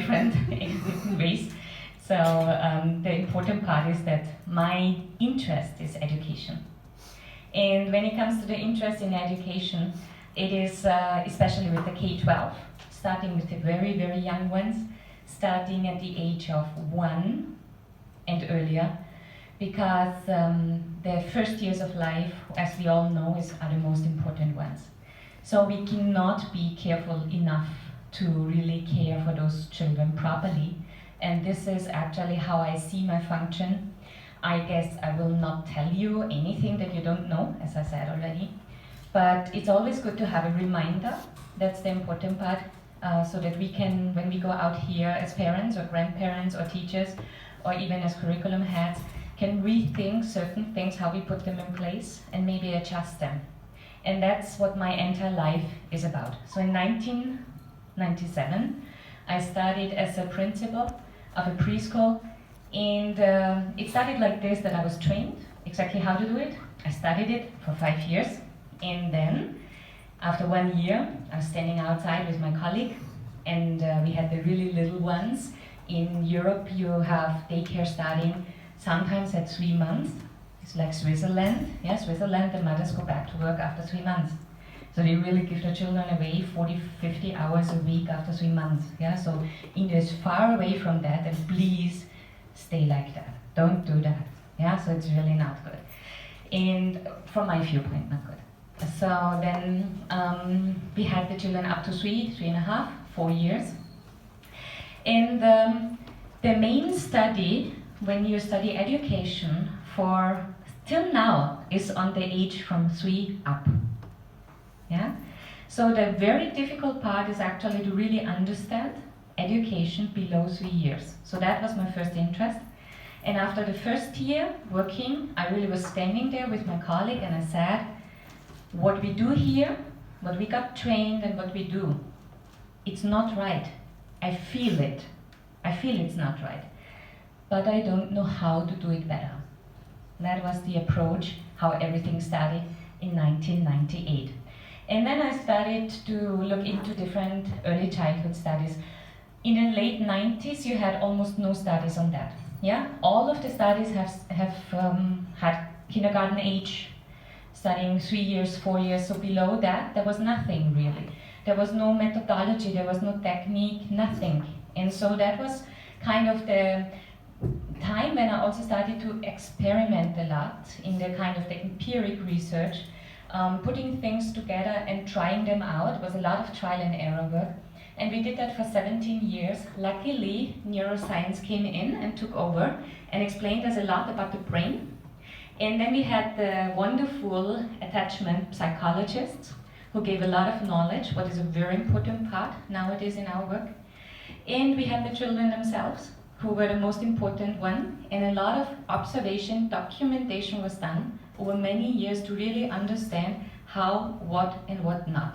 different ways. So the important part is that my interest is education. And when it comes to the interest in education, it is especially with the K-12, starting with the very, very young ones, starting at the age of 1 and earlier, because the first years of life, as we all know, are the most important ones. So we cannot be careful enough to really care for those children properly. And this is actually how I see my function. I guess I will not tell you anything that you don't know, as I said already. But it's always good to have a reminder. That's the important part, so that we can, when we go out here as parents or grandparents or teachers, or even as curriculum heads, can rethink certain things, how we put them in place, and maybe adjust them. And that's what my entire life is about. So in 1997, I started as a principal of a preschool, and it started like this, that I was trained exactly how to do it. I studied it for 5 years, and then after 1 year, I was standing outside with my colleague, and we had the really little ones. In Europe, you have daycare starting sometimes at 3 months. It's like Switzerland. Yeah, Switzerland, the mothers go back to work after 3 months. So they really give their children away 40, 50 hours a week after 3 months. Yeah, so India is far away from that, and please stay like that. Don't do that. Yeah, so it's really not good. And from my viewpoint, not good. So then we had the children up to 3.5, 4 years. And the main study, when you study education for till now, is on the age from 3 up. Yeah? So the very difficult part is actually to really understand education below 3 years. So that was my first interest. And after the first year working, I really was standing there with my colleague, and I said, what we do here, what we got trained and what we do, it's not right. I feel it. I feel it's not right. But I don't know how to do it better. That was the approach, how everything started in 1998. And then I started to look into different early childhood studies. In the late 90s, you had almost no studies on that. Yeah, all of the studies have had kindergarten age, studying 3 years, 4 years. So below that, there was nothing really. There was no methodology, there was no technique, nothing. And so that was kind of the time when I also started to experiment a lot in the kind of the empiric research, putting things together and trying them out. It was a lot of trial and error work. And we did that for 17 years. Luckily, neuroscience came in and took over and explained us a lot about the brain. And then we had the wonderful attachment psychologists who gave a lot of knowledge, what is a very important part nowadays in our work. And we had the children themselves, who were the most important one. And a lot of observation, documentation was done over many years to really understand how, what, and what not.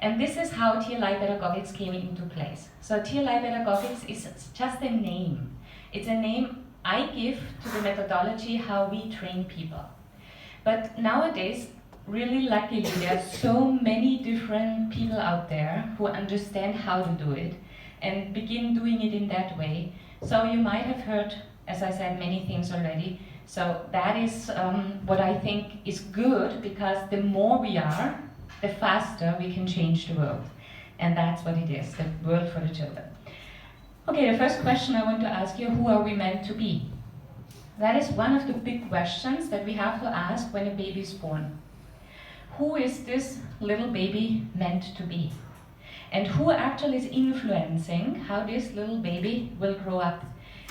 And this is how TLI Pedagogics came into place. So TLI Pedagogics is just a name. It's a name I give to the methodology how we train people. But nowadays, really luckily, there are so many different people out there who understand how to do it and begin doing it in that way. So you might have heard, as I said, many things already. So that is what I think is good, because the more we are, the faster we can change the world. And that's what it is, the world for the children. Okay, the first question I want to ask you, who are we meant to be? That is one of the big questions that we have to ask when a baby is born. Who is this little baby meant to be? And who actually is influencing how this little baby will grow up,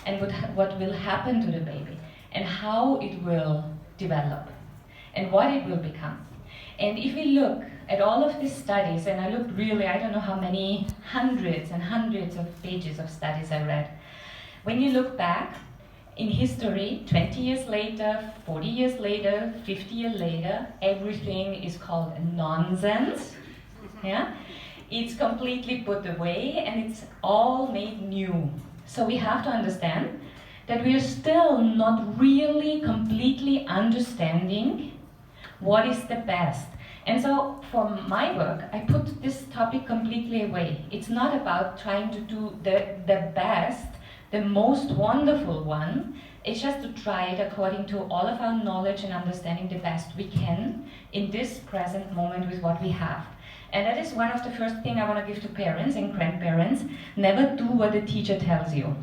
and what will happen to the baby, and how it will develop, and what it will become. And if we look at all of these studies, and I looked really, I don't know how many hundreds and hundreds of pages of studies I read. When you look back in history, 20 years later, 40 years later, 50 years later, everything is called nonsense. Yeah? It's completely put away, and it's all made new. So we have to understand that we are still not really completely understanding what is the best. And so for my work, I put this topic completely away. It's not about trying to do the best, the most wonderful one. It's just to try it according to all of our knowledge and understanding the best we can in this present moment with what we have. And that is one of the first things I want to give to parents and grandparents. Never do what the teacher tells you.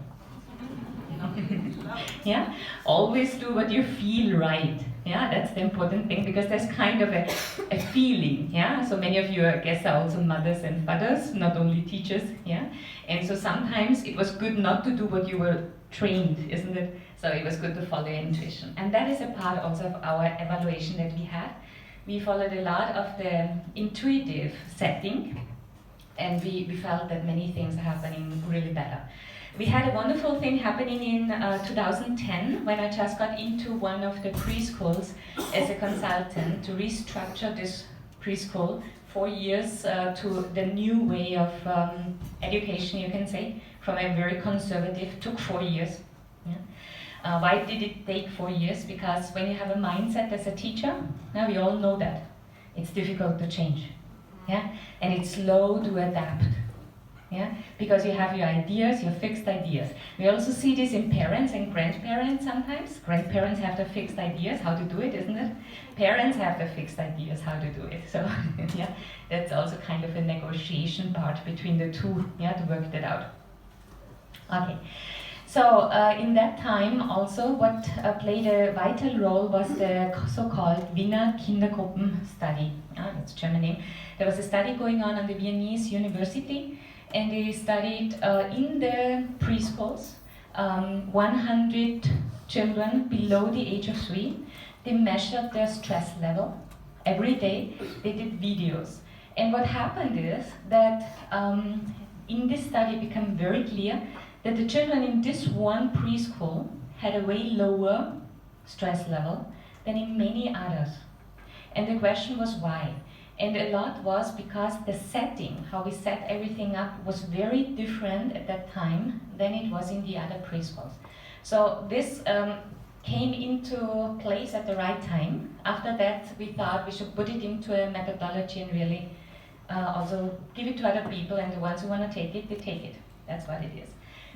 Yeah? Always do what you feel right. Yeah, that's the important thing, because there's kind of a feeling. Yeah, so many of you, I guess, are also mothers and fathers, not only teachers. Yeah, and so sometimes it was good not to do what you were trained, isn't it? So it was good to follow your intuition, and that is a part also of our evaluation that we had. We followed a lot of the intuitive setting, and we felt that many things are happening really better. We had a wonderful thing happening in 2010 when I just got into one of the preschools as a consultant to restructure this preschool 4 years to the new way of education, you can say, from a very conservative, took 4 years. Yeah. Why did it take 4 years? Because when you have a mindset as a teacher, now we all know that, it's difficult to change. Yeah? And it's slow to adapt. Yeah? Because you have your ideas, your fixed ideas. We also see this in parents and grandparents sometimes. Grandparents have the fixed ideas how to do it, isn't it? Parents have the fixed ideas how to do it. So yeah, that's also kind of a negotiation part between the two, yeah, to work that out. Okay. So in that time also what played a vital role was the so-called Wiener Kindergruppen study. That's German name. There was a study going on the Viennese University, and they studied in the preschools 100 children below the age of 3. They measured their stress level every day. They did videos. And what happened is that in this study it became very clear that the children in this one preschool had a way lower stress level than in many others. And the question was why? And a lot was because the setting, how we set everything up, was very different at that time than it was in the other preschools. So this came into place at the right time. After that, we thought we should put it into a methodology and really also give it to other people, and the ones who want to take it, they take it. That's what it is.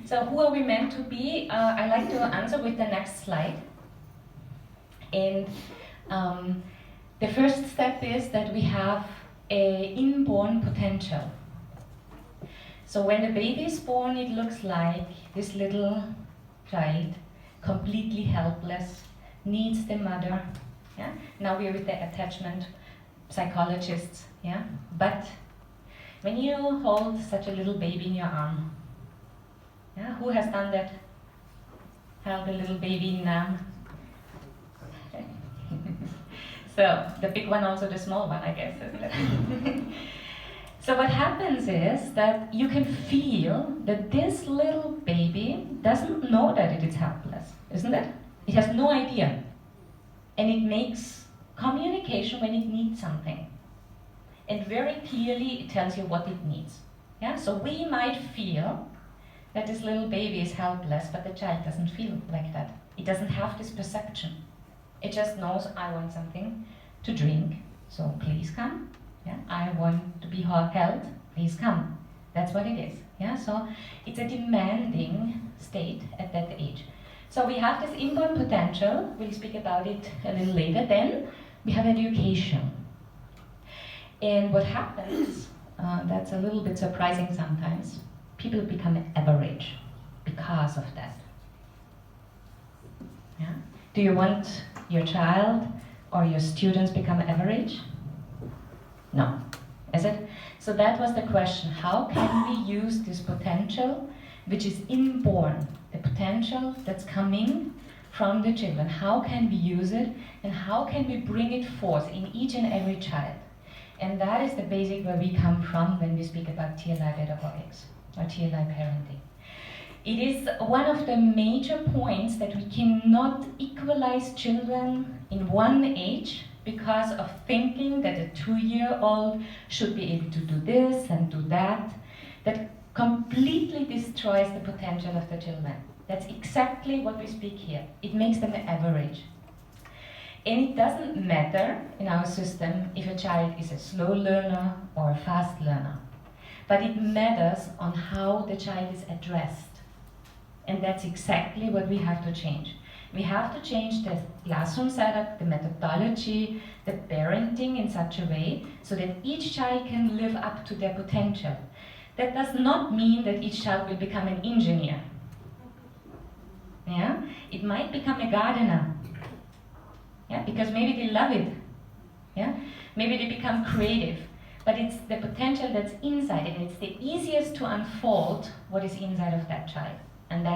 So who are we meant to be? I like to answer with the next slide. And the first step is that we have an inborn potential. So when the baby is born, it looks like this little child, completely helpless, needs the mother. Yeah? Now we are with the attachment psychologists. Yeah? But when you hold such a little baby in your arm, yeah? Who has done that? Held a little baby in arm. So the big one, also the small one, I guess, isn't it? So what happens is that you can feel that this little baby doesn't know that it is helpless, isn't it? It has no idea. And it makes communication when it needs something. And very clearly it tells you what it needs. Yeah? So we might feel that this little baby is helpless, but the child doesn't feel like that. It doesn't have this perception. It just knows, I want something to drink, so please come. Yeah? I want to be held, please come. That's what it is. Yeah? So it's a demanding state at that age. So we have this inborn potential, we'll speak about it a little later. Then we have education. And what happens, that's a little bit surprising sometimes, people become average because of that. Yeah? Do you want your child or your students become average? No. Is it? So that was the question. How can we use this potential, which is inborn, the potential that's coming from the children? How can we use it, and how can we bring it forth in each and every child? And that is the basic where we come from when we speak about TLI Pedagogics or TLI parenting. It is one of the major points that we cannot equalize children in one age because of thinking that a 2-year-old should be able to do this and do that. That completely destroys the potential of the children. That's exactly what we speak here. It makes them average. And it doesn't matter in our system if a child is a slow learner or a fast learner, but it matters on how the child is addressed. And that's exactly what we have to change. We have to change the classroom setup, the methodology, the parenting in such a way so that each child can live up to their potential. That does not mean that each child will become an engineer. Yeah? It might become a gardener. Yeah? Because maybe they love it. Yeah? Maybe they become creative. But it's the potential that's inside, and it's the easiest to unfold what is inside of that child.